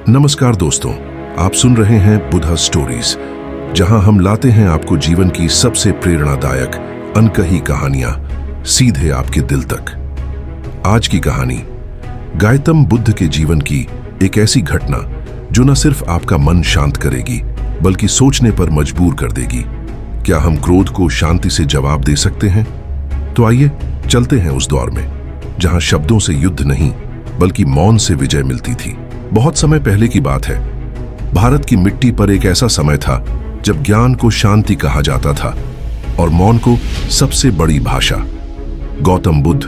नमस्कार दोस्तों, आप सुन रहे हैं बुधा स्टोरीज, जहां हम लाते हैं आपको जीवन की सबसे प्रेरणादायक अनकही कहानियां सीधे आपके दिल तक। आज की कहानी गौतम बुद्ध के जीवन की एक ऐसी घटना जो न सिर्फ आपका मन शांत करेगी बल्कि सोचने पर मजबूर कर देगी। क्या हम क्रोध को शांति से जवाब दे सकते हैं? तो आइए चलते हैं उस दौर में जहां शब्दों से युद्ध नहीं बल्कि मौन से विजय मिलती थी। बहुत समय पहले की बात है। भारत की मिट्टी पर एक ऐसा समय था जब ज्ञान को शांति कहा जाता था और मौन को सबसे बड़ी भाषा। गौतम बुद्ध,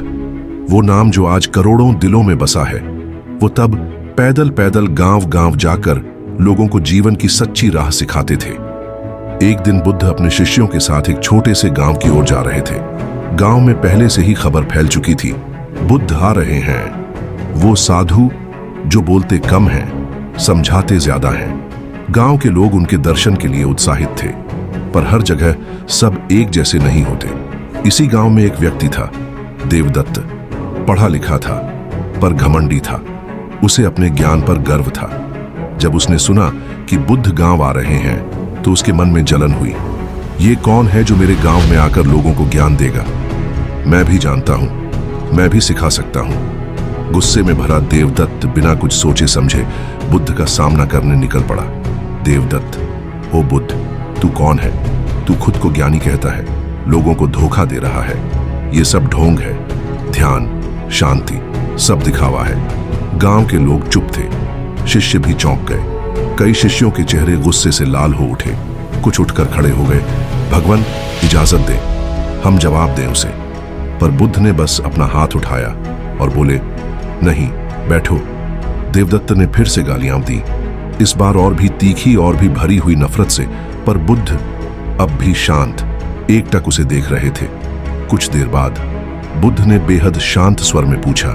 वो नाम जो आज करोड़ों दिलों में बसा है, वो तब पैदल पैदल गांव गांव जाकर लोगों को जीवन की सच्ची राह सिखाते थे। एक दिन बुद्ध अपने शिष्यों के साथ एक छोटे से गांव की ओर जा रहे थे। गांव में पहले से ही खबर फैल चुकी थी, बुद्ध आ रहे हैं। वो साधु जो बोलते कम हैं, समझाते ज्यादा हैं। गांव के लोग उनके दर्शन के लिए उत्साहित थे, पर हर जगह सब एक जैसे नहीं होते। इसी गांव में एक व्यक्ति था, देवदत्त। पढ़ा लिखा था पर घमंडी था। उसे अपने ज्ञान पर गर्व था। जब उसने सुना कि बुद्ध गांव आ रहे हैं तो उसके मन में जलन हुई। ये कौन है जो मेरे गांव में आकर लोगों को ज्ञान देगा? मैं भी जानता हूं, मैं भी सिखा सकता हूं। गुस्से में भरा देवदत्त बिना कुछ सोचे समझे बुद्ध का सामना करने निकल पड़ा। देवदत्त, ओ बुद्ध, तू कौन है? तू खुद को ज्ञानी कहता है, लोगों को धोखा दे रहा है। ये सब ढोंग है, ध्यान, शांति, सब दिखावा है। गांव के लोग चुप थे, शिष्य भी चौंक गए। कई शिष्यों के चेहरे गुस्से से लाल हो उठे। कुछ उठकर खड़े हो गए। भगवान, इजाजत दे, हम जवाब दें उसे। पर बुद्ध ने बस अपना हाथ उठाया और बोले, नहीं, बैठो। देवदत्त ने फिर से गालियां दी, इस बार और भी तीखी और भी भरी हुई नफरत से। पर बुद्ध अब भी शांत, एकटक उसे देख रहे थे। कुछ देर बाद बुद्ध ने बेहद शांत स्वर में पूछा,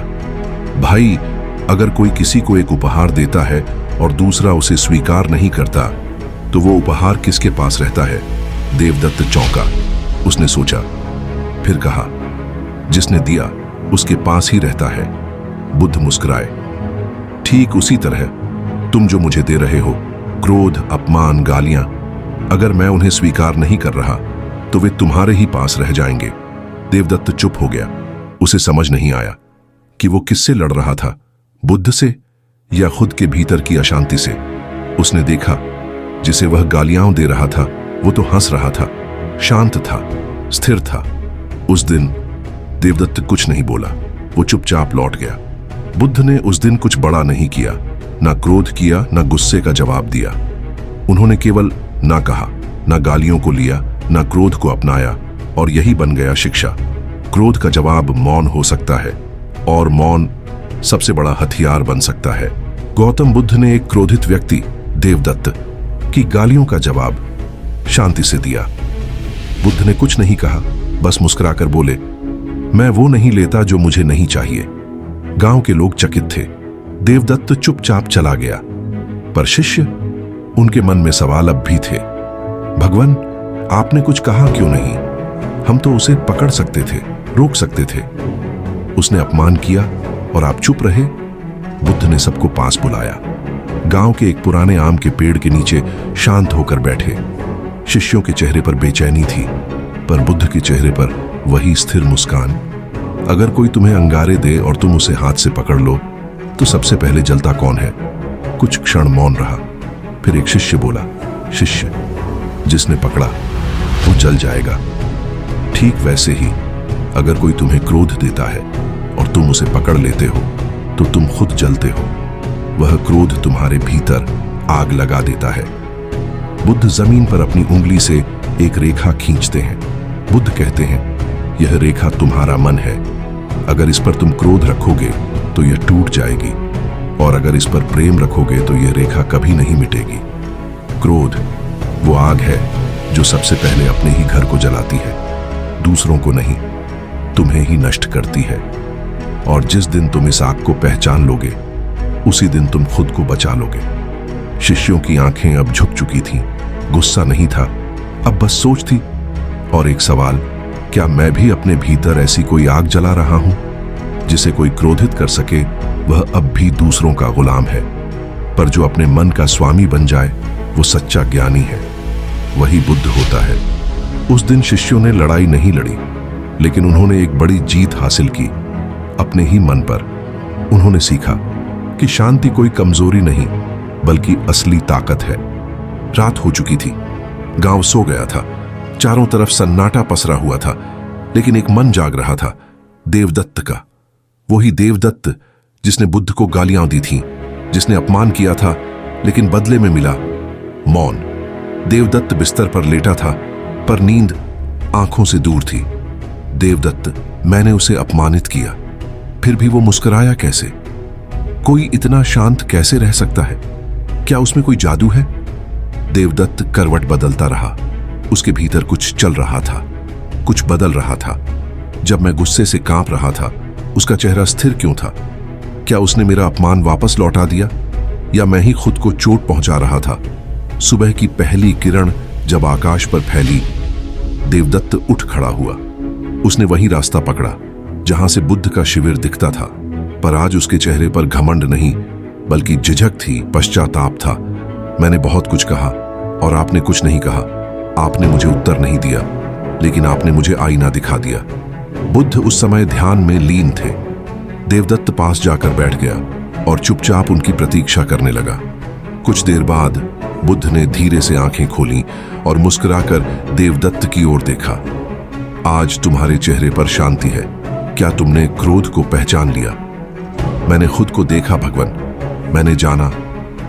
भाई, अगर कोई किसी को एक उपहार देता है और दूसरा उसे स्वीकार नहीं करता तो वो उपहार किसके पास रहता है? देवदत्त चौंका। उसने सोचा, फिर कहा, जिसने दिया उसके पास ही रहता है। बुद्ध मुस्कुराए। ठीक उसी तरह तुम जो मुझे दे रहे हो, क्रोध, अपमान, गालियां, अगर मैं उन्हें स्वीकार नहीं कर रहा तो वे तुम्हारे ही पास रह जाएंगे। देवदत्त चुप हो गया। उसे समझ नहीं आया कि वो किससे लड़ रहा था, बुद्ध से या खुद के भीतर की अशांति से। उसने देखा, जिसे वह गालियां दे रहा था वो तो हंस रहा था, शांत था, स्थिर था। उस दिन देवदत्त कुछ नहीं बोला, वो चुपचाप लौट गया। बुद्ध ने उस दिन कुछ बड़ा नहीं किया, ना क्रोध किया, ना गुस्से का जवाब दिया। उन्होंने केवल ना कहा, ना गालियों को लिया, ना क्रोध को अपनाया, और यही बन गया शिक्षा। क्रोध का जवाब मौन हो सकता है और मौन सबसे बड़ा हथियार बन सकता है। गौतम बुद्ध ने एक क्रोधित व्यक्ति, देवदत्त, की गालियों का जवाब शांति से दिया। बुद्ध ने कुछ नहीं कहा, बस मुस्कुराकर बोले, मैं वो नहीं लेता जो मुझे नहीं चाहिए। गांव के लोग चकित थे। देवदत्त चुपचाप चला गया, पर शिष्य, उनके मन में सवाल अब भी थे। भगवान, आपने कुछ कहा क्यों नहीं? हम तो उसे पकड़ सकते थे, रोक सकते थे। उसने अपमान किया और आप चुप रहे। बुद्ध ने सबको पास बुलाया। गांव के एक पुराने आम के पेड़ के नीचे शांत होकर बैठे। शिष्यों के चेहरे पर बेचैनी थी, पर बुद्ध के चेहरे पर वही स्थिर मुस्कान। अगर कोई तुम्हें अंगारे दे और तुम उसे हाथ से पकड़ लो तो सबसे पहले जलता कौन है? कुछ क्षण मौन रहा। फिर एक शिष्य बोला, शिष्य, जिसने पकड़ा वो जल जाएगा। ठीक वैसे ही अगर कोई तुम्हें क्रोध देता है और तुम उसे पकड़ लेते हो तो तुम खुद जलते हो। वह क्रोध तुम्हारे भीतर आग लगा देता है। बुद्ध जमीन पर अपनी उंगली से एक रेखा खींचते हैं। बुद्ध कहते हैं, यह रेखा तुम्हारा मन है। अगर इस पर तुम क्रोध रखोगे तो यह टूट जाएगी, और अगर इस पर प्रेम रखोगे तो यह रेखा कभी नहीं मिटेगी। क्रोध वो आग है जो सबसे पहले अपने ही घर को जलाती है, दूसरों को नहीं, तुम्हें ही नष्ट करती है। और जिस दिन तुम इस आग को पहचान लोगे उसी दिन तुम खुद को बचा लोगे। शिष्यों की आंखें अब झुक चुकी थीं। गुस्सा नहीं था, अब बस सोच थी और एक सवाल, क्या मैं भी अपने भीतर ऐसी कोई आग जला रहा हूं? जिसे कोई क्रोधित कर सके वह अब भी दूसरों का गुलाम है। पर जो अपने मन का स्वामी बन जाए वो सच्चा ज्ञानी है, वही बुद्ध होता है। उस दिन शिष्यों ने लड़ाई नहीं लड़ी, लेकिन उन्होंने एक बड़ी जीत हासिल की अपने ही मन पर। उन्होंने सीखा कि शांति कोई कमजोरी नहीं बल्कि असली ताकत है। रात हो चुकी थी, गांव सो गया था, चारों तरफ सन्नाटा पसरा हुआ था, लेकिन एक मन जाग रहा था, देवदत्त का। वही देवदत्त जिसने बुद्ध को गालियां दी थीं, जिसने अपमान किया था, लेकिन बदले में मिला मौन। देवदत्त बिस्तर पर लेटा था, पर नींद आंखों से दूर थी। देवदत्त, मैंने उसे अपमानित किया, फिर भी वो मुस्कुराया कैसे? कोई इतना शांत कैसे रह सकता है? क्या उसमें कोई जादू है? देवदत्त करवट बदलता रहा। उसके भीतर कुछ चल रहा था, कुछ बदल रहा था। जब मैं गुस्से से कांप रहा था, उसका चेहरा स्थिर क्यों था? क्या उसने मेरा अपमान वापस लौटा दिया, या मैं ही खुद को चोट पहुंचा रहा था? सुबह की पहली किरण जब आकाश पर फैली, देवदत्त उठ खड़ा हुआ। उसने वही रास्ता पकड़ा जहां से बुद्ध का शिविर दिखता था, पर आज उसके चेहरे पर घमंड नहीं बल्कि झिझक थी, पश्चाताप था। मैंने बहुत कुछ कहा और आपने कुछ नहीं कहा। आपने मुझे उत्तर नहीं दिया, लेकिन आपने मुझे आईना दिखा दिया। बुद्ध उस समय ध्यान में लीन थे। देवदत्त पास जाकर बैठ गया और चुपचाप उनकी प्रतीक्षा करने लगा। कुछ देर बाद बुद्ध ने धीरे से आंखें खोलीं और मुस्कुराकर देवदत्त की ओर देखा। आज तुम्हारे चेहरे पर शांति है। क्या तुमने क्रोध को पहचान लिया? मैंने खुद को देखा भगवान। मैंने जाना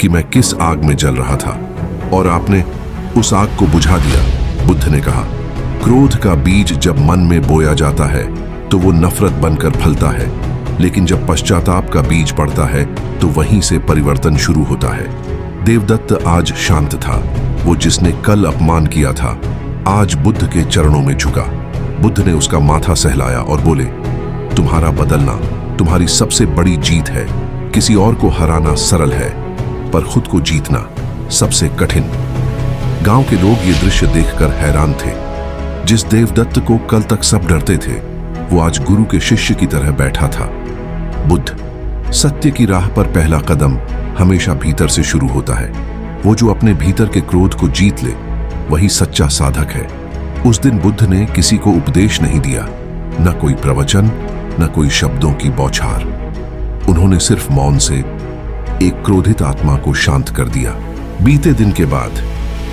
कि मैं किस आग में जल रहा था, और आपने उस आग को बुझा दिया। बुद्ध ने कहा, क्रोध का बीज जब मन में बोया जाता है तो वो नफरत बनकर फलता है, लेकिन जब पश्चाताप का बीज पड़ता है तो वहीं से परिवर्तन शुरू होता है। देवदत्त आज शांत था। वो जिसने कल अपमान किया था, आज बुद्ध के चरणों में झुका। बुद्ध ने उसका माथा सहलाया और बोले, तुम्हारा बदलना तुम्हारी सबसे बड़ी जीत है। किसी और को हराना सरल है, पर खुद को जीतना सबसे कठिन। गांव के लोग ये दृश्य देखकर हैरान थे। जिस देवदत्त को कल तक सब डरते थे, वो आज गुरु के शिष्य की तरह बैठा था। बुद्ध, सत्य की राह पर पहला कदम हमेशा भीतर से शुरू होता है। वो जो अपने भीतर के क्रोध को जीत ले, वही सच्चा साधक है। उस दिन बुद्ध ने किसी को उपदेश नहीं दिया, न कोई प्रवचन, न कोई शब्दों की बौछार। उन्होंने सिर्फ मौन से एक क्रोधित आत्मा को शांत कर दिया। बीते दिन के बाद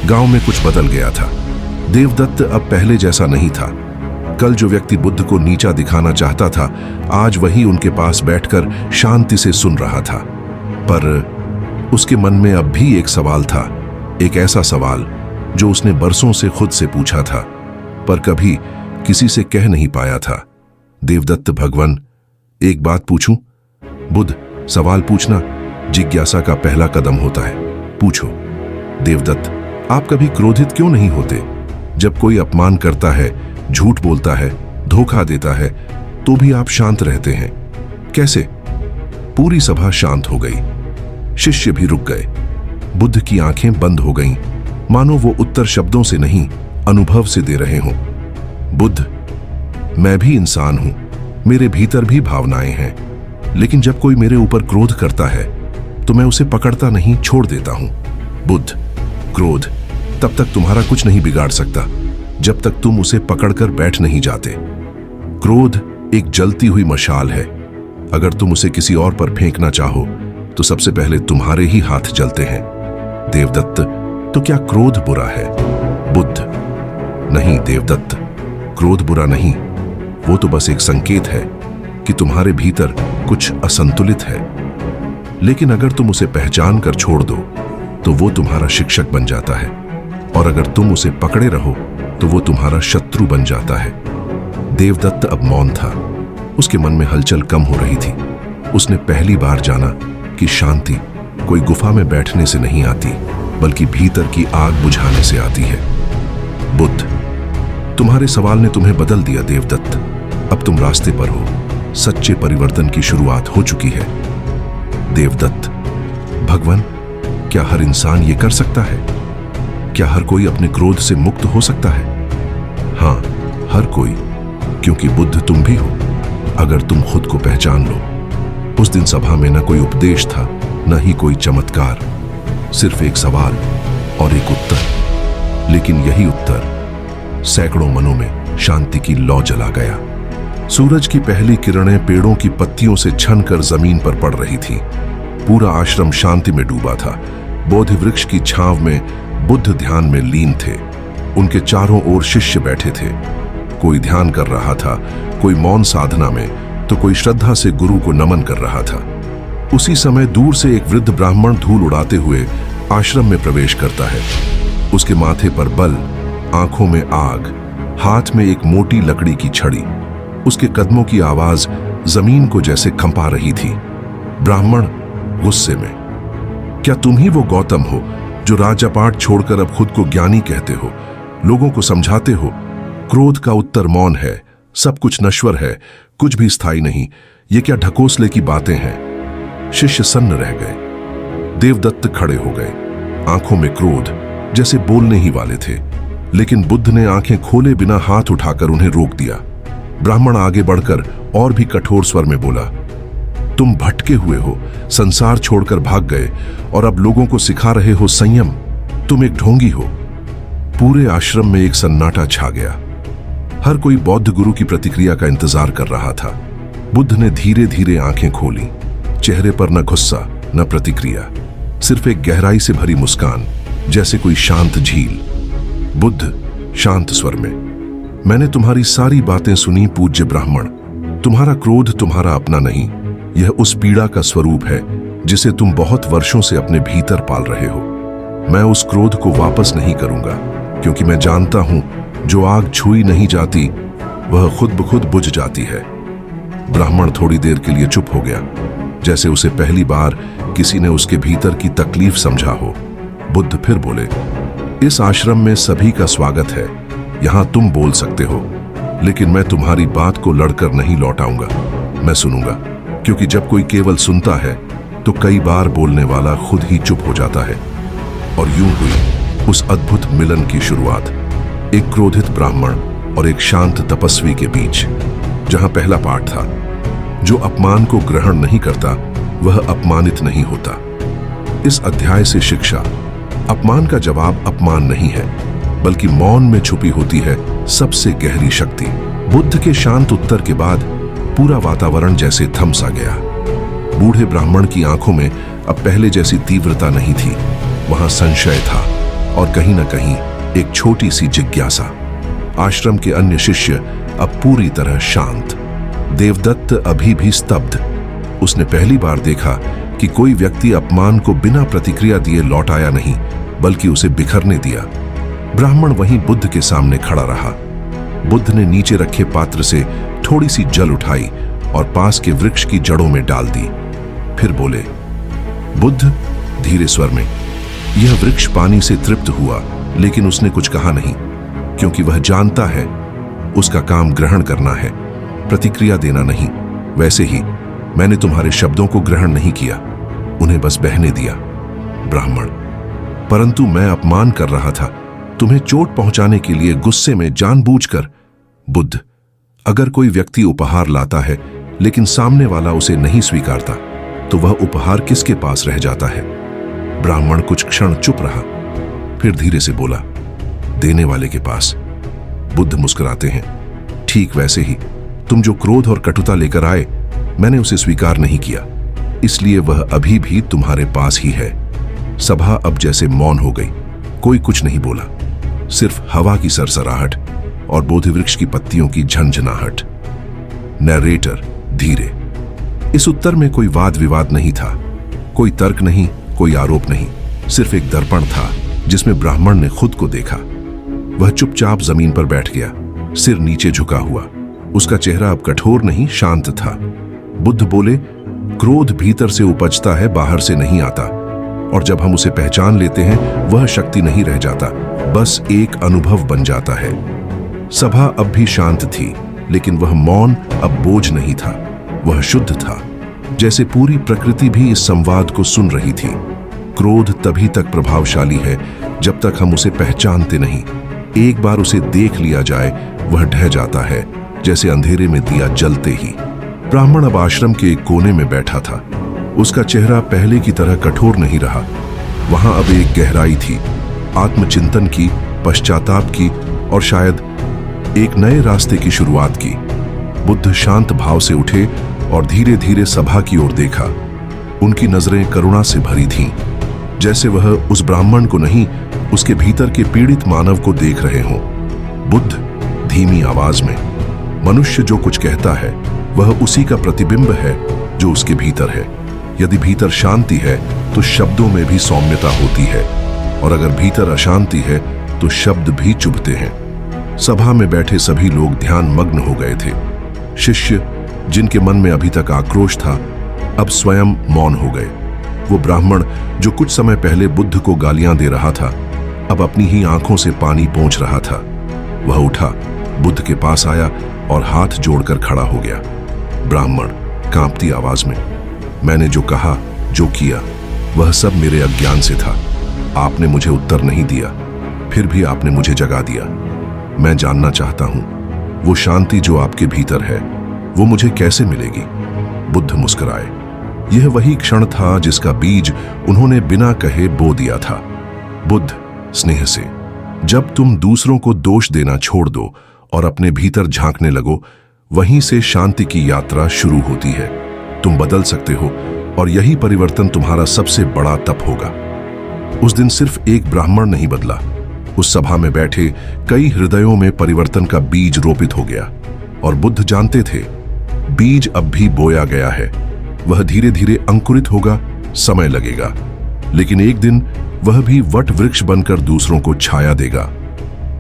गांव में कुछ बदल गया था। देवदत्त अब पहले जैसा नहीं था। कल जो व्यक्ति बुद्ध को नीचा दिखाना चाहता था, आज वही उनके पास बैठकर शांति से सुन रहा था। पर उसके मन में अब भी एक सवाल था, एक ऐसा सवाल जो उसने बरसों से खुद से पूछा था, पर कभी किसी से कह नहीं पाया था। देवदत्त भगवान, एक बात पूछूं? बुद्ध, सवाल पूछना जिज्ञासा का पहला कदम होता है। पूछो। देवदत्त, आप कभी क्रोधित क्यों नहीं होते? जब कोई अपमान करता है, झूठ बोलता है, धोखा देता है, तो भी आप शांत रहते हैं, कैसे? पूरी सभा शांत हो गई। शिष्य भी रुक गए। बुद्ध की आंखें बंद हो गईं, मानो वो उत्तर शब्दों से नहीं, अनुभव से दे रहे हों। बुद्ध, मैं भी इंसान हूं, मेरे भीतर भी भावनाएं हैं, लेकिन जब कोई मेरे ऊपर क्रोध करता है तो मैं उसे पकड़ता नहीं, छोड़ देता हूं। बुद्ध, क्रोध तब तक तुम्हारा कुछ नहीं बिगाड़ सकता जब तक तुम उसे पकड़कर बैठ नहीं जाते। क्रोध एक जलती हुई मशाल है। अगर तुम उसे किसी और पर फेंकना चाहो तो सबसे पहले तुम्हारे ही हाथ जलते हैं। देवदत्त, तो क्या क्रोध बुरा है? बुद्ध, नहीं देवदत्त, क्रोध बुरा नहीं, वो तो बस एक संकेत है कि तुम्हारे भीतर कुछ असंतुलित है। लेकिन अगर तुम उसे पहचान कर छोड़ दो तो वो तुम्हारा शिक्षक बन जाता है, और अगर तुम उसे पकड़े रहो तो वो तुम्हारा शत्रु बन जाता है। देवदत्त अब मौन था। उसके मन में हलचल कम हो रही थी। उसने पहली बार जाना कि शांति कोई गुफा में बैठने से नहीं आती, बल्कि भीतर की आग बुझाने से आती है। बुद्ध, तुम्हारे सवाल ने तुम्हें बदल दिया देवदत्त। अब तुम रास्ते पर हो। सच्चे परिवर्तन की शुरुआत हो चुकी है। देवदत्त, भगवान, क्या हर इंसान ये कर सकता है? क्या हर कोई अपने क्रोध से मुक्त हो सकता है? हां, हर कोई, क्योंकि बुद्ध तुम भी हो, अगर तुम खुद को पहचान लो। उस दिन सभा में न कोई उपदेश था, न ही कोई चमत्कार, सिर्फ एक सवाल और एक उत्तर। लेकिन यही उत्तर सैकड़ों मनों में शांति की लौ जला गया। सूरज की पहली किरणें पेड़ों की पत्तियों से छनकर जमीन पर पड़ रही थी। पूरा आश्रम शांति में डूबा था। बोधि वृक्ष की छांव में बुद्ध ध्यान में लीन थे। उनके चारों ओर शिष्य बैठे थे। कोई ध्यान कर रहा था, कोई मौन साधना में, तो कोई श्रद्धा से गुरु को नमन कर रहा था। उसी समय दूर से एक वृद्ध ब्राह्मण धूल उड़ाते हुए आश्रम में प्रवेश करता है। उसके माथे पर बल, आंखों में आग, हाथ में एक मोटी लकड़ी की छड़ी। उसके कदमों की आवाज जमीन को जैसे कंपा रही थी। ब्राह्मण गुस्से में, क्या तुम ही वो गौतम हो जो राजापाट छोड़कर अब खुद को ज्ञानी कहते हो, लोगों को समझाते हो? क्रोध का उत्तर मौन है। सब कुछ नश्वर है, कुछ भी स्थायी नहीं। ये क्या ढकोसले की बातें हैं? शिष्य सन्न रह गए। देवदत्त खड़े हो गए, आंखों में क्रोध, जैसे बोलने ही वाले थे। लेकिन बुद्ध ने आंखें खोले बिना हाथ उठाकर उन्हें रोक दिया। ब्राह्मण आगे बढ़कर और भी कठोर स्वर में बोला, तुम भटके हुए हो, संसार छोड़कर भाग गए और अब लोगों को सिखा रहे हो संयम। तुम एक ढोंगी हो। पूरे आश्रम में एक सन्नाटा छा गया। हर कोई बौद्ध गुरु की प्रतिक्रिया का इंतजार कर रहा था। बुद्ध ने धीरे धीरे आंखें खोली। चेहरे पर न गुस्सा न प्रतिक्रिया, सिर्फ एक गहराई से भरी मुस्कान, जैसे कोई शांत झील। बुद्ध शांत स्वर में, मैंने तुम्हारी सारी बातें सुनी पूज्य ब्राह्मण। तुम्हारा क्रोध तुम्हारा अपना नहीं, यह उस पीड़ा का स्वरूप है जिसे तुम बहुत वर्षों से अपने भीतर पाल रहे हो। मैं उस क्रोध को वापस नहीं करूंगा, क्योंकि मैं जानता हूं जो आग छुई नहीं जाती वह खुद ब खुद बुझ जाती है। ब्राह्मण थोड़ी देर के लिए चुप हो गया, जैसे उसे पहली बार किसी ने उसके भीतर की तकलीफ समझा हो। बुद्ध फिर बोले, इस आश्रम में सभी का स्वागत है। यहां तुम बोल सकते हो, लेकिन मैं तुम्हारी बात को लड़कर नहीं लौटाऊंगा। मैं सुनूंगा, क्योंकि जब कोई केवल सुनता है तो कई बार बोलने वाला खुद ही चुप हो जाता है। और यूं हुई उस अद्भुत मिलन की शुरुआत, एक क्रोधित ब्राह्मण और एक शांत तपस्वी के बीच। जहां पहला पाठ था, जो अपमान को ग्रहण नहीं करता वह अपमानित नहीं होता। इस अध्याय से शिक्षा, अपमान का जवाब अपमान नहीं है, बल्कि मौन में छुपी होती है सबसे गहरी शक्ति। बुद्ध के शांत उत्तर के बाद पूरा वातावरण जैसे थम सा गया। बूढ़े ब्राह्मण की आंखों में अब पहले जैसी तीव्रता नहीं थी। वहां संशय था और कहीं ना कहीं एक छोटी सी जिज्ञासा। आश्रम के अन्य शिष्य अब पूरी तरह शांत। देवदत्त अभी भी स्तब्ध। उसने पहली बार देखा कि कोई व्यक्ति अपमान को बिना प्रतिक्रिया दिए लौटाया नहीं, बल्कि उसे बिखरने दिया। ब्राह्मण वहीं बुद्ध के सामने खड़ा रहा। बुद्ध ने नीचे रखे पात्र से थोड़ी सी जल उठाई और पास के वृक्ष की जड़ों में डाल दी। फिर बोले, बुद्ध धीरे स्वर में, यह वृक्ष पानी से तृप्त हुआ, लेकिन उसने कुछ कहा नहीं, क्योंकि वह जानता है उसका काम ग्रहण करना है, प्रतिक्रिया देना नहीं। वैसे ही मैंने तुम्हारे शब्दों को ग्रहण नहीं किया, उन्हें बस बहने दिया। ब्राह्मण, परंतु मैं अपमान कर रहा था, तुम्हें चोट पहुंचाने के लिए, गुस्से में, जानबूझकर। बुद्ध, अगर कोई व्यक्ति उपहार लाता है लेकिन सामने वाला उसे नहीं स्वीकारता, तो वह उपहार किसके पास रह जाता है? ब्राह्मण कुछ क्षण चुप रहा, फिर धीरे से बोला, देने वाले के पास। बुद्ध मुस्कुराते हैं, ठीक वैसे ही तुम जो क्रोध और कटुता लेकर आए, मैंने उसे स्वीकार नहीं किया, इसलिए वह अभी भी तुम्हारे पास ही है। सभा अब जैसे मौन हो गई। कोई कुछ नहीं बोला, सिर्फ हवा की सरसराहट और बोधि वृक्ष की पत्तियों की झंझनाहट। नैरेटर धीरे, इस उत्तर में कोई वाद विवाद नहीं था, कोई तर्क नहीं, कोई आरोप नहीं, सिर्फ एक दर्पण था जिसमें ब्राह्मण ने खुद को देखा। वह चुपचाप जमीन पर बैठ गया, सिर नीचे झुका हुआ। उसका चेहरा अब कठोर नहीं, शांत था। बुद्ध बोले, क्रोध भीतर से उपजता है, बाहर से नहीं आता, और जब हम उसे पहचान लेते हैं वह शक्ति नहीं रह जाता, बस एक अनुभव बन जाता है। सभा अब भी शांत थी, लेकिन वह मौन अब बोझ नहीं था, वह शुद्ध था, जैसे पूरी प्रकृति भी इस संवाद को सुन रही थी। क्रोध तभी तक प्रभावशाली है जब तक हम उसे पहचानते नहीं। एक बार उसे देख लिया जाए, वह ढह जाता है, जैसे अंधेरे में दिया जलते ही। ब्राह्मण अब आश्रम के एक कोने में बैठा था। उसका चेहरा पहले की तरह कठोर नहीं रहा। वहां अब एक गहराई थी, आत्मचिंतन की, पश्चाताप की और शायद एक नए रास्ते की शुरुआत की। बुद्ध शांत भाव से उठे और धीरे धीरे सभा की ओर देखा। उनकी नजरें करुणा से भरी थीं, जैसे वह उस ब्राह्मण को नहीं, उसके भीतर के पीड़ित मानव को देख रहे हों। बुद्ध धीमी आवाज में, मनुष्य जो कुछ कहता है वह उसी का प्रतिबिंब है जो उसके भीतर है। यदि भीतर शांति है तो शब्दों में भी सौम्यता होती है, और अगर भीतर अशांति है तो शब्द भी चुभते हैं। सभा में बैठे सभी लोग ध्यान मग्न हो गए थे। शिष्य, जिनके मन में अभी तक आक्रोश था, अब स्वयं मौन हो गए। वो ब्राह्मण जो कुछ समय पहले बुद्ध को गालियां दे रहा था, अब अपनी ही आंखों से पानी पोंछ रहा था। वह उठा, बुद्ध के पास आया और हाथ जोड़कर खड़ा हो गया। ब्राह्मण कांपती आवाज में, मैंने जो कहा, जो किया, वह सब मेरे अज्ञान से था। आपने मुझे उत्तर नहीं दिया, फिर भी आपने मुझे जगा दिया। मैं जानना चाहता हूं, वो शांति जो आपके भीतर है, वो मुझे कैसे मिलेगी? बुद्ध मुस्कुराए। यह वही क्षण था जिसका बीज उन्होंने बिना कहे बो दिया था। बुद्ध स्नेह से, जब तुम दूसरों को दोष देना छोड़ दो और अपने भीतर झांकने लगो, वहीं से शांति की यात्रा शुरू होती है। तुम बदल सकते हो और यही परिवर्तन तुम्हारा सबसे बड़ा तप होगा। उस दिन सिर्फ एक ब्राह्मण नहीं बदला, उस सभा में बैठे कई हृदयों में परिवर्तन का बीज रोपित हो गया। और बुद्ध जानते थे, बीज अब भी बोया गया है, वह धीरे धीरे अंकुरित होगा, समय लगेगा, लेकिन एक दिन वह भी वट वृक्ष बनकर दूसरों को छाया देगा।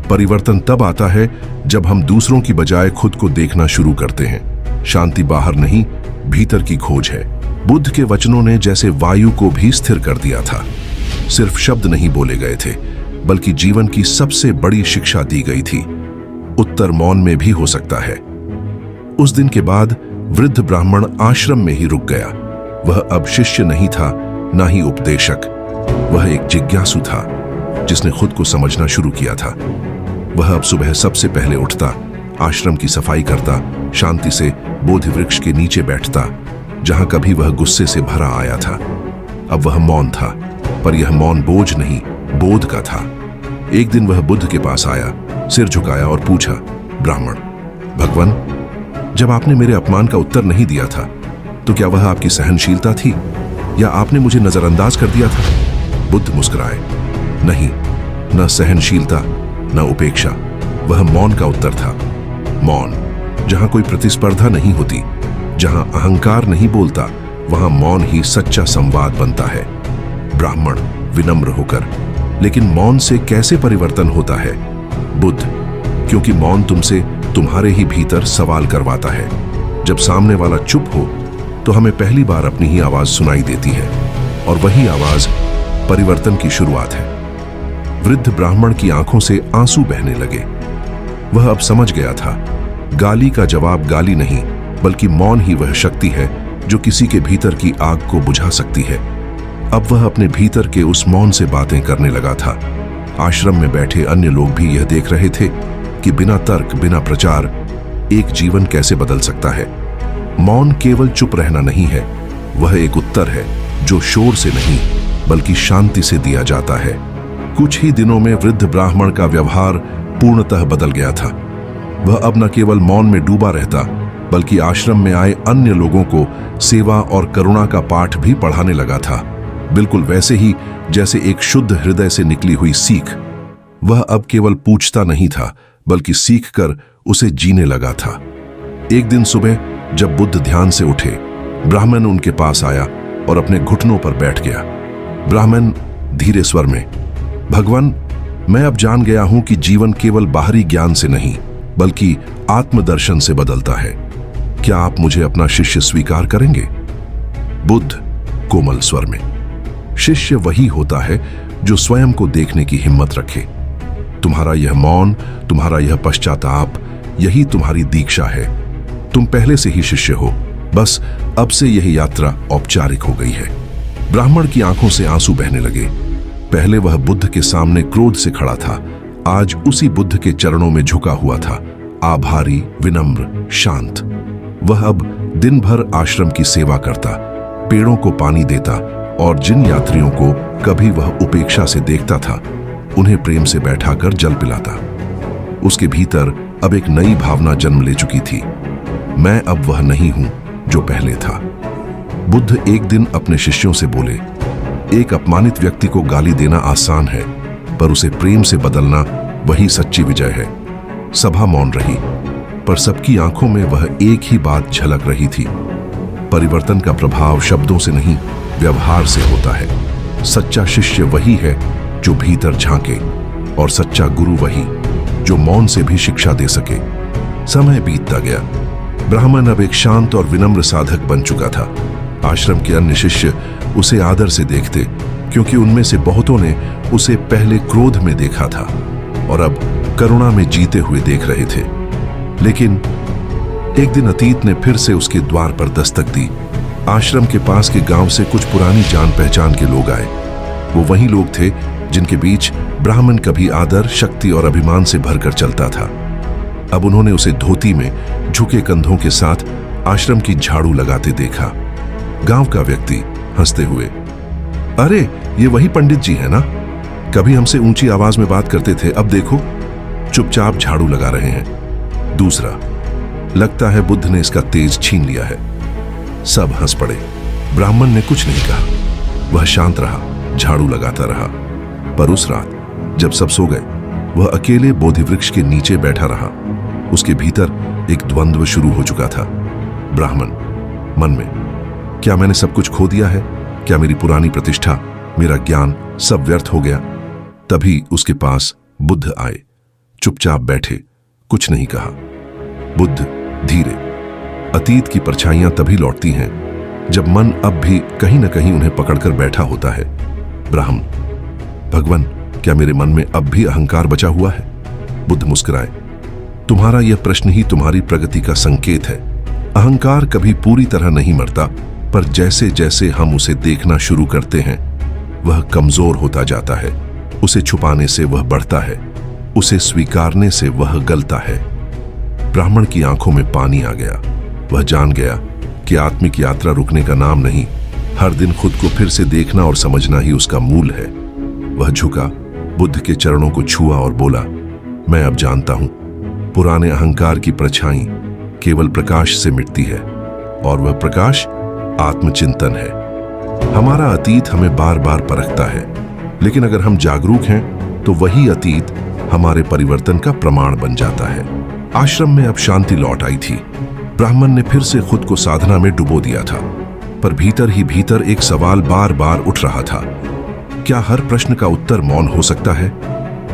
परिवर्तन तब आता है जब हम दूसरों की बजाय खुद को देखना शुरू करते हैं। शांति बाहर नहीं, भीतर की खोज है। बुद्ध के वचनों ने जैसे वायु को भी स्थिर कर दिया था। सिर्फ शब्द नहीं बोले गए थे, बल्कि जीवन की सबसे बड़ी शिक्षा दी गई थी। उत्तर मौन में भी हो सकता है। उस दिन के बाद वृद्ध ब्राह्मण आश्रम में ही रुक गया। वह अब शिष्य नहीं था, ना ही उपदेशक। वह एक जिज्ञासु था जिसने खुद को समझना शुरू किया था। वह अब सुबह सबसे पहले उठता, आश्रम की सफाई करता, शांति से बोधि वृक्ष के नीचे बैठता, जहां कभी वह गुस्से से भरा आया था। अब वह मौन था, पर यह मौन बोझ नहीं, बोध का था। एक दिन वह बुद्ध के पास आया, सिर झुकाया और पूछा, ब्राह्मण, भगवान, जब आपने मेरे अपमान का उत्तर नहीं दिया था, तो क्या वह आपकी सहनशीलता थी या आपने मुझे नजरअंदाज कर दिया था? बुद्ध मुस्कुराए। नहीं, न सहनशीलता न उपेक्षा, वह मौन का उत्तर था। मौन, जहां कोई प्रतिस्पर्धा नहीं होती, जहां अहंकार नहीं बोलता, वहां मौन ही सच्चा संवाद बनता है। ब्राह्मण विनम्र होकर, लेकिन मौन से कैसे परिवर्तन होता है? बुद्ध, क्योंकि मौन तुमसे तुम्हारे ही भीतर सवाल करवाता है। जब सामने वाला चुप हो तो हमें पहली बार अपनी ही आवाज सुनाई देती है, और वही आवाज परिवर्तन की शुरुआत है। वृद्ध ब्राह्मण की आंखों से आंसू बहने लगे। वह अब समझ गया था, गाली का जवाब गाली नहीं, बल्कि मौन ही वह शक्ति है जो किसी के भीतर की आग को बुझा सकती है। अब वह अपने भीतर के उस मौन से बातें करने लगा था। आश्रम में बैठे अन्य लोग भी यह देख रहे थे कि बिना तर्क, बिना प्रचार, एक जीवन कैसे बदल सकता है। मौन केवल चुप रहना नहीं है, वह एक उत्तर है जो शोर से नहीं बल्कि शांति से दिया जाता है। कुछ ही दिनों में वृद्ध ब्राह्मण का व्यवहार पूर्णतः बदल गया था। वह अब न केवल मौन में डूबा रहता, बल्कि आश्रम में आए अन्य लोगों को सेवा और करुणा का पाठ भी पढ़ाने लगा था, बिल्कुल वैसे ही जैसे एक शुद्ध हृदय से निकली हुई सीख। वह अब केवल पूछता नहीं था, बल्कि सीखकर उसे जीने लगा था। एक दिन सुबह जब बुद्ध ध्यान से उठे, ब्राह्मण उनके पास आया और अपने घुटनों पर बैठ गया। ब्राह्मण धीरे स्वर में, भगवान, मैं अब जान गया हूं कि जीवन केवल बाहरी ज्ञान से नहीं बल्कि आत्मदर्शन से बदलता है। क्या आप मुझे अपना शिष्य स्वीकार करेंगे? बुद्ध कोमल स्वर में, शिष्य वही होता है जो स्वयं को देखने की हिम्मत रखे। तुम्हारा यह मौन, तुम्हारा यह पश्चाताप, यही तुम्हारी दीक्षा है। तुम पहले से ही शिष्य हो, बस अब से यह यात्रा औपचारिक हो गई है। ब्राह्मण की आंखों से आंसू बहने लगे। पहले वह बुद्ध के सामने क्रोध से खड़ा था, आज उसी बुद्ध के चरणों में झुका हुआ था, आभारी, विनम्र, शांत। वह अब दिन भर आश्रम की सेवा करता, पेड़ों को पानी देता और जिन यात्रियों को कभी वह उपेक्षा से देखता था उन्हें प्रेम से बैठाकर जल पिलाता। उसके भीतर अब एक नई भावना जन्म ले चुकी थी। मैं अब वह नहीं हूं जो पहले था। बुद्ध एक दिन अपने शिष्यों से बोले, एक अपमानित व्यक्ति को गाली देना आसान है, पर उसे प्रेम से बदलना वही सच्ची विजय है। सभा मौन रही, पर सबकी आंखों में वह एक ही बात झलक रही थी। परिवर्तन का प्रभाव शब्दों से नहीं, व्यवहार से होता है। सच्चा शिष्य वही है जो भीतर झांके, और सच्चा गुरु वही जो मौन से भी शिक्षा दे सके। समय बीतता गया। ब्राह्मण अब एक शांत और विनम्र साधक बन चुका था। आश्रम के अन्य शिष्य उसे आदर से देखते, क्योंकि उनमें से बहुतों ने उसे पहले क्रोध में देखा था और अब करुणा में जीते हुए देख रहे थे। लेकिन एक दिन अतीत ने फिर से उसके द्वार पर दस्तक दी। आश्रम के पास के गांव से कुछ पुरानी जान पहचान के लोग आए। वो वही लोग थे जिनके बीच ब्राह्मण कभी आदर, शक्ति और अभिमान से भरकर चलता था। अब उन्होंने उसे धोती में झुके कंधों के साथ आश्रम की झाड़ू लगाते देखा। गांव का व्यक्ति हंसते हुए, अरे ये वही पंडित जी है ना, कभी हमसे ऊंची आवाज में बात करते थे, अब देखो चुपचाप झाड़ू लगा रहे हैं। दूसरा, लगता है बुद्ध ने इसका तेज छीन लिया है। सब हंस पड़े। ब्राह्मण ने कुछ नहीं कहा, वह शांत रहा, झाड़ू लगाता रहा। पर उस रात जब सब सो गए, वह अकेले बोधि वृक्ष के नीचे बैठा रहा। उसके भीतर एक द्वंद्व शुरू हो चुका था। ब्राह्मण मन में, क्या मैंने सब कुछ खो दिया है? क्या मेरी पुरानी प्रतिष्ठा, मेरा ज्ञान सब व्यर्थ हो गया? तभी उसके पास बुद्ध आए। चुपचाप बैठे, कुछ नहीं कहा। बुद्ध धीरे, अतीत की परछाइयां तभी लौटती हैं जब मन अब भी कहीं न कहीं उन्हें पकड़कर बैठा होता है। ब्राह्मण, भगवान, क्या मेरे मन में अब भी अहंकार बचा हुआ है? बुद्ध मुस्कुराए, तुम्हारा यह प्रश्न ही तुम्हारी प्रगति का संकेत है। अहंकार कभी पूरी तरह नहीं मरता, पर जैसे जैसे हम उसे देखना शुरू करते हैं वह कमजोर होता जाता है। उसे छुपाने से वह बढ़ता है, उसे स्वीकारने से वह गलता है। ब्राह्मण की आंखों में पानी आ गया। वह जान गया कि आत्मिक यात्रा रुकने का नाम नहीं, हर दिन खुद को फिर से देखना और समझना ही उसका मूल है। वह झुका, बुद्ध के चरणों को छुआ और बोला, मैं अब जानता हूं, पुराने अहंकार की परछाई केवल प्रकाश से मिटती है, और वह प्रकाश आत्मचिंतन है। हमारा अतीत हमें बार बार परखता है, लेकिन अगर हम जागरूक हैं तो वही अतीत हमारे परिवर्तन का प्रमाण बन जाता है। आश्रम में अब शांति लौट आई थी। ब्राह्मण ने फिर से खुद को साधना में डुबो दिया था, पर भीतर ही भीतर एक सवाल बार बार उठ रहा था, क्या हर प्रश्न का उत्तर मौन हो सकता है?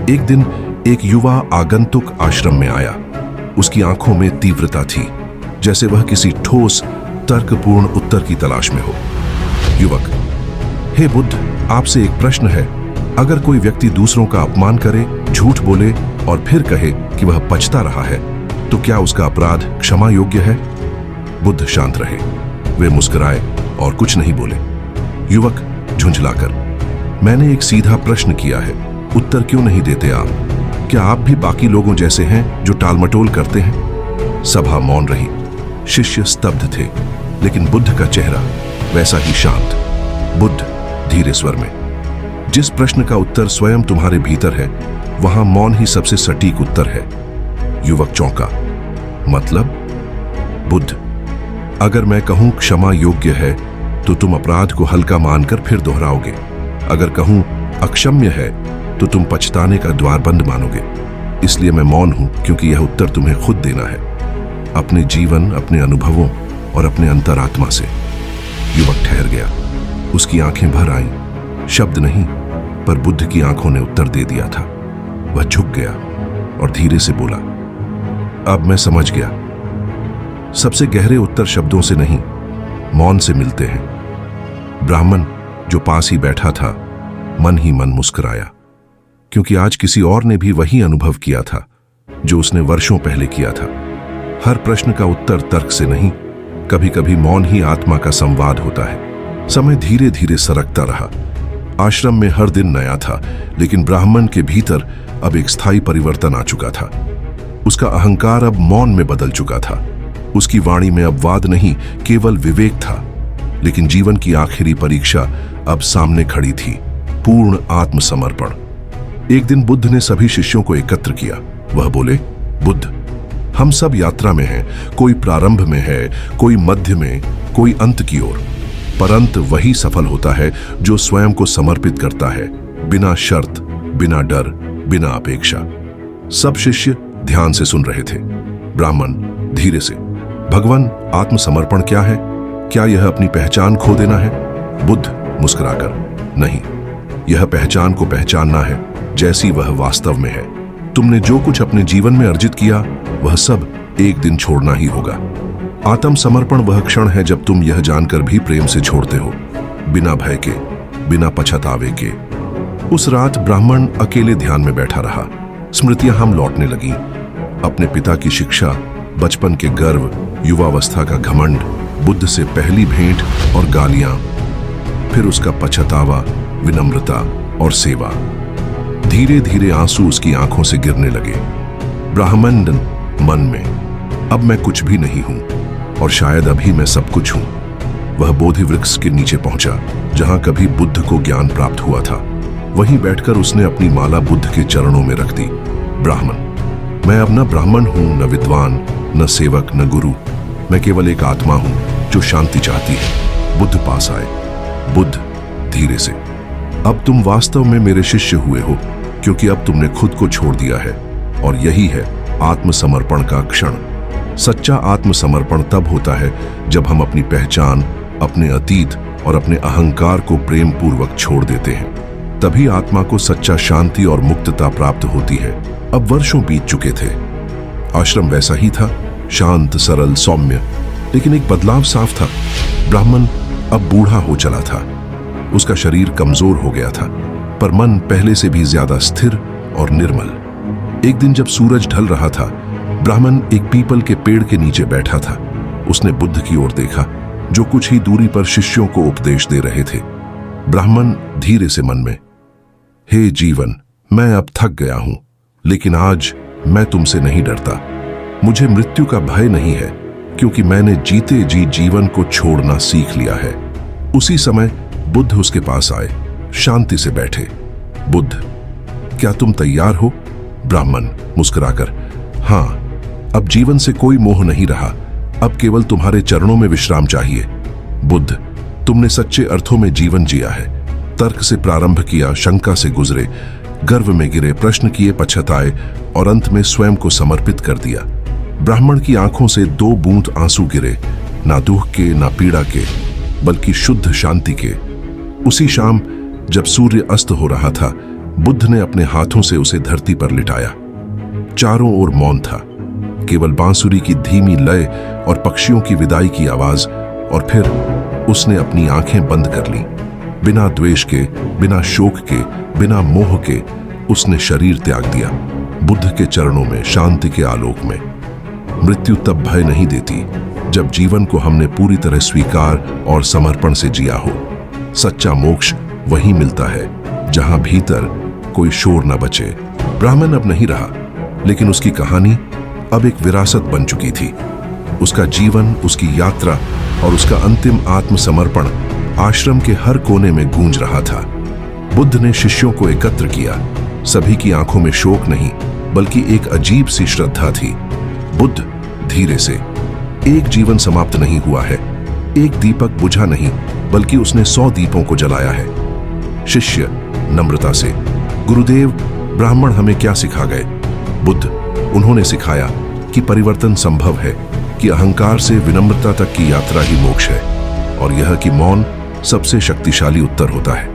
एक दिन एक युवा आगंतुक आश्रम में आया। उसकी आंखों में तीव्रता थी, जैसे वह किसी ठोस तर्कपूर्ण उत्तर की तलाश में हो। युवक, हे बुद्ध, आपसे एक प्रश्न है। अगर कोई व्यक्ति दूसरों का अपमान करे, झूठ बोले और फिर कहे कि वह पछता रहा है, तो क्या उसका अपराध क्षमा योग्य है? बुद्ध शांत रहे। वे मुस्कुराए और कुछ नहीं बोले। युवक झुंझलाकर, मैंने एक सीधा प्रश्न किया है, उत्तर क्यों नहीं देते आप? क्या आप भी बाकी लोगों जैसे हैं जो टालमटोल करते हैं? सभा मौन रही। शिष्य स्तब्ध थे, लेकिन बुद्ध का चेहरा वैसा ही शांत। बुद्ध धीरे स्वर में, जिस प्रश्न का उत्तर स्वयं तुम्हारे भीतर है, वहां मौन ही सबसे सटीक उत्तर है। युवक चौंका, मतलब? बुद्ध, अगर मैं कहूं क्षमा योग्य है तो तुम अपराध को हल्का मानकर फिर दोहराओगे। अगर कहूं अक्षम्य है तो तुम पछताने का द्वार बंद मानोगे। इसलिए मैं मौन हूं, क्योंकि यह उत्तर तुम्हें खुद देना है, अपने जीवन, अपने अनुभवों और अपने अंतरात्मा से। युवक ठहर गया। उसकी आंखें भर आईं। शब्द नहीं, पर बुद्ध की आंखों ने उत्तर दे दिया था। वह झुक गया और धीरे से बोला, अब मैं समझ गया। सबसे गहरे उत्तर शब्दों से नहीं, मौन से मिलते हैं। ब्राह्मण जो पास ही बैठा था, मन ही मन मुस्कुराया, क्योंकि आज किसी और ने भी वही अनुभव किया था जो उसने वर्षों पहले किया था। हर प्रश्न का उत्तर तर्क से नहीं, कभी कभी मौन ही आत्मा का संवाद होता है। समय धीरे धीरे सरकता रहा। आश्रम में हर दिन नया था, लेकिन ब्राह्मण के भीतर अब एक स्थायी परिवर्तन आ चुका था। उसका अहंकार अब मौन में बदल चुका था। उसकी वाणी में अब वाद नहीं, केवल विवेक था। लेकिन जीवन की आखिरी परीक्षा अब सामने खड़ी थी, पूर्ण आत्मसमर्पण। एक दिन बुद्ध ने सभी शिष्यों को एकत्र किया। वह बोले, बुद्ध, हम सब यात्रा में हैं, कोई प्रारंभ में है, कोई मध्य में, कोई अंत की ओर। पर अंत वही सफल होता है जो स्वयं को समर्पित करता है, बिना शर्त, बिना डर, बिना अपेक्षा। सब शिष्य ध्यान से सुन रहे थे। ब्राह्मण धीरे से, भगवान, आत्मसमर्पण क्या है? क्या यह अपनी पहचान खो देना है? बुद्ध मुस्कुराकर, नहीं, यह पहचान को पहचानना है जैसी वह वास्तव में है। तुमने जो कुछ अपने जीवन में अर्जित किया वह सब एक दिन छोड़ना ही होगा। आत्मसमर्पण वह क्षण है जब तुम यह जानकर भी प्रेम से छोड़ते हो, बिना भय के, बिना पछतावे के। उस रात ब्राह्मण अकेले ध्यान में बैठा रहा। स्मृतियां हम लौटने लगी। अपने पिता की शिक्षा, बचपन के गर्व, युवावस्था का घमंड, बुद्ध से पहली भेंट और गालियां, फिर उसका पछतावा, विनम्रता और सेवा। धीरे धीरे आंसू उसकी आंखों से गिरने लगे। ब्राह्मण मन में, अब मैं कुछ भी नहीं हूं और शायद अभी मैं सब कुछ हूं। वह बोधि वृक्ष के नीचे पहुंचा जहां कभी बुद्ध को ज्ञान प्राप्त हुआ था। वहीं बैठकर उसने अपनी माला बुद्ध के चरणों में रख दी। ब्राह्मण, मैं अब न ब्राह्मण हूं, न विद्वान, न सेवक, न गुरु। मैं केवल एक आत्मा हूं जो शांति चाहती है। बुद्ध पास आए। बुद्ध धीरे से, अब तुम वास्तव में मेरे शिष्य हुए हो, क्योंकि अब तुमने खुद को छोड़ दिया है। और यही है आत्मसमर्पण का क्षण। सच्चा आत्मसमर्पण तब होता है जब हम अपनी पहचान, अपने अतीत और अपने अहंकार को प्रेम पूर्वक छोड़ देते हैं। तभी आत्मा को सच्चा शांति और मुक्तता प्राप्त होती है। अब वर्षों बीत चुके थे। आश्रम वैसा ही था, शांत, सरल, सौम्य। लेकिन एक बदलाव साफ था। ब्राह्मण अब बूढ़ा हो चला था। उसका शरीर कमजोर हो गया था, पर मन पहले से भी ज्यादा स्थिर और निर्मल। एक दिन जब सूरज ढल रहा था, ब्राह्मण एक पीपल के पेड़ के नीचे बैठा था। उसने बुद्ध की ओर देखा, जो कुछ ही दूरी पर शिष्यों को उपदेश दे रहे थे। ब्राह्मण धीरे से मन में, हे जीवन, मैं अब थक गया हूं, लेकिन आज मैं तुमसे नहीं डरता। मुझे मृत्यु का भय नहीं है, क्योंकि मैंने जीते जी जीवन को छोड़ना सीख लिया है। उसी समय बुद्ध उसके पास आए, शांति से बैठे। बुद्ध, क्या तुम तैयार हो? ब्राह्मण मुस्कुराकर, हां, अब जीवन से कोई मोह नहीं रहा। अब केवल तुम्हारे चरणों में विश्राम चाहिए। बुद्ध, तुमने सच्चे अर्थों में जीवन जिया है। तर्क से प्रारंभ किया, शंका से गुजरे, गर्व में गिरे, प्रश्न किए, पछताए और अंत में स्वयं को समर्पित कर दिया। ब्राह्मण की आंखों से 2 बूंद आंसू गिरे, ना दुख के, ना पीड़ा के, बल्कि शुद्ध शांति के। उसी शाम जब सूर्य अस्त हो रहा था, बुद्ध ने अपने हाथों से उसे धरती पर लिटाया। चारों ओर मौन था, केवल बांसुरी की धीमी लय और पक्षियों की विदाई की आवाज। और फिर उसने अपनी आंखें बंद कर ली। बिना द्वेष के, बिना शोक के, बिना मोह के उसने शरीर त्याग दिया, बुद्ध के चरणों में, शांति के आलोक में। मृत्यु तब भय नहीं देती जब जीवन को हमने पूरी तरह स्वीकार और समर्पण से जिया हो। सच्चा मोक्ष वहीं मिलता है जहां भीतर कोई शोर न बचे। ब्राह्मण अब नहीं रहा, लेकिन उसकी कहानी अब एक विरासत बन चुकी थी। उसका जीवन, उसकी यात्रा और उसका अंतिम आत्मसमर्पण आश्रम के हर कोने में गूंज रहा था। बुद्ध ने शिष्यों को एकत्र किया। सभी की आंखों में शोक नहीं, बल्कि एक अजीब सी श्रद्धा थी। बुद्ध धीरे से, एक जीवन समाप्त नहीं हुआ है, एक दीपक बुझा नहीं, बल्कि उसने 100 दीपों को जलाया है। शिष्य नम्रता से, गुरुदेव, ब्राह्मण हमें क्या सिखा गए? बुद्ध, उन्होंने सिखाया कि परिवर्तन संभव है, कि अहंकार से विनम्रता तक की यात्रा ही मोक्ष है, और यह कि मौन सबसे शक्तिशाली उत्तर होता है।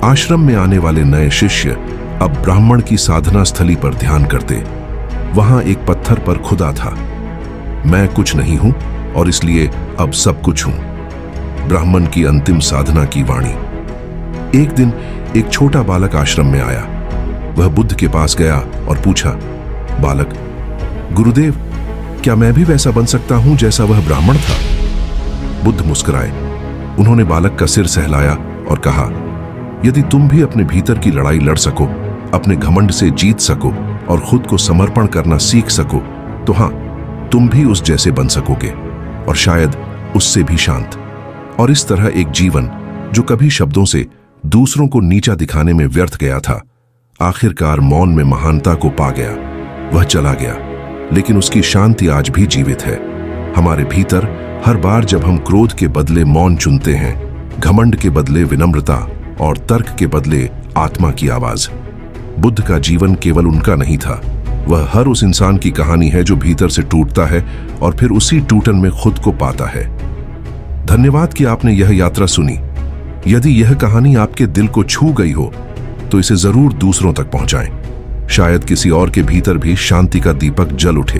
आश्रम में आने वाले नए शिष्य अब ब्राह्मण की साधना स्थली पर ध्यान करते। वहां एक पत्थर पर खुदा था, मैं कुछ नहीं हूं और इसलिए अब सब कुछ हूं। ब्राह्मण की अंतिम साधना की वाणी। एक दिन एक छोटा बालक आश्रम में आया। वह बुद्ध के पास गया और पूछा, बालक, गुरुदेव, क्या मैं भी वैसा बन सकता हूं जैसा वह ब्राह्मण था? बुद्ध मुस्कुराए। उन्होंने बालक का सिर सहलाया और कहा, यदि तुम भी अपने भीतर की लड़ाई लड़ सको, अपने घमंड से जीत सको और खुद को समर्पण करना सीख सको, तो हां, तुम भी उस जैसे बन सकोगे, और शायद उससे भी शांत। और इस तरह एक जीवन जो कभी शब्दों से दूसरों को नीचा दिखाने में व्यर्थ गया था, आखिरकार मौन में महानता को पा गया। वह चला गया, लेकिन उसकी शांति आज भी जीवित है हमारे भीतर। हर बार जब हम क्रोध के बदले मौन चुनते हैं, घमंड के बदले विनम्रता और तर्क के बदले आत्मा की आवाज। बुद्ध का जीवन केवल उनका नहीं था, वह हर उस इंसान की कहानी है जो भीतर से टूटता है और फिर उसी टूटन में खुद को पाता है। धन्यवाद कि आपने यह यात्रा सुनी। यदि यह कहानी आपके दिल को छू गई हो तो इसे जरूर दूसरों तक पहुंचाएं। शायद किसी और के भीतर भी शांति का दीपक जल उठे।